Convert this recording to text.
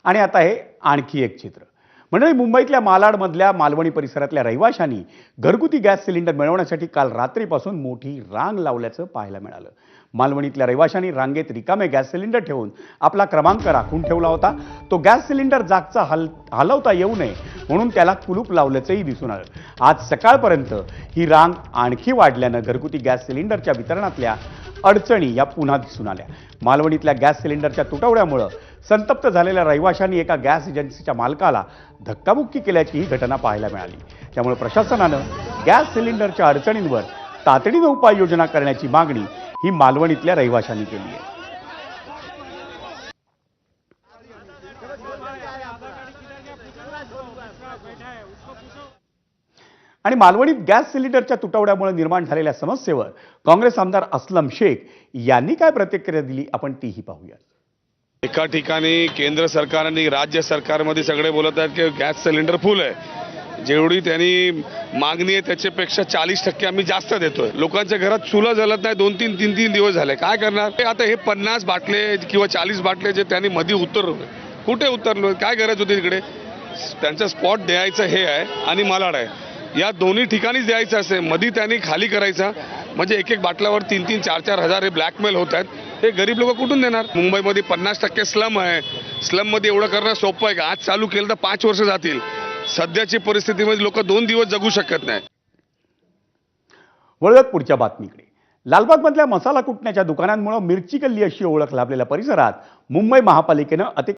आणि आता हे आणखी एक चित्र. म्हणजे मुंबईतल्या मालाडमधल्या मालवणी परिसरातल्या रहिवाशांनी घरगुती गॅस सिलेंडर मिळवण्यासाठी काल रात्रीपासून मोठी रांग लावल्याचं पाहायला मिळालं. मालवणीतल्या रहिवाशांनी रांगेत रिकामे गॅस सिलेंडर ठेवून आपला क्रमांक राखून ठेवला होता. तो गॅस सिलेंडर जागचा हलवता येऊ नये म्हणून त्याला कुलूप लावल्याचंही दिसून आलं. आज सकाळपर्यंत ही रांग आणखी वाढल्यानं घरगुती गॅस सिलेंडरच्या वितरणातल्या अडचणी या पुन्हा दिसून आल्या. मालवणीतल्या गॅस सिलेंडरच्या तुटवड्यामुळे संतप्त झालेल्या रहिवाशांनी एका गॅस एजन्सीच्या मालकाला धक्काबुक्की केल्याची ही घटना पाहायला मिळाली. त्यामुळे प्रशासनानं गॅस सिलेंडरच्या अडचणींवर तातडीनं उपाययोजना करण्याची मागणी ही मालवणीतल्या रहिवाशांनी केली आहे. आणि मालवणीत गॅस सिलेंडरच्या तुटवड्यामुळे निर्माण झालेल्या समस्येवर काँग्रेस आमदार अस्लम शेख यांनी काय प्रतिक्रिया दिली आपण तीही पाहूया. एका ठिकाणी केंद्र सरकार आणि राज्य सरकारमध्ये सगळे बोलत आहेत की गॅस सिलेंडर फुल आहे, जेवढी त्यांनी मागणी आहे त्याच्यापेक्षा 40% आम्ही जास्त देतोय. लोकांच्या घरात चुला जळत नाही, 2-3 दिवस झाले. काय करणार? आता हे 50 बाटले किंवा 40 बाटले जे त्यांनी मध्ये उतरवले, कुठे उतरलो? काय गरज होती तिकडे? त्यांचं स्पॉट द्यायचं हे आहे आणि मालाड आहे, या दोन्ही ठिकाणीच द्यायचं असेल. मध्ये त्यांनी खाली करायचा, म्हणजे एक बाटल्यावर 3-3, 4-4 हजार हे ब्लॅकमेल होत आहेत. हे गरीब लोक कुठून देणार? मुंबईमध्ये 50% स्लम आहे. स्लममध्ये एवढं करणं सोपं आहे का? आज चालू केलं तर 5 वर्ष जातील. सध्याची परिस्थितीमध्ये लोक 2 दिवस जगू शकत नाही. वळत पुढच्या बातमीकडे. लालबागमधल्या मसाला कुटण्याच्या दुकानांमुळे मिरची गल्ली अशी ओळख लाभलेल्या परिसरात मुंबई महापालिकेनं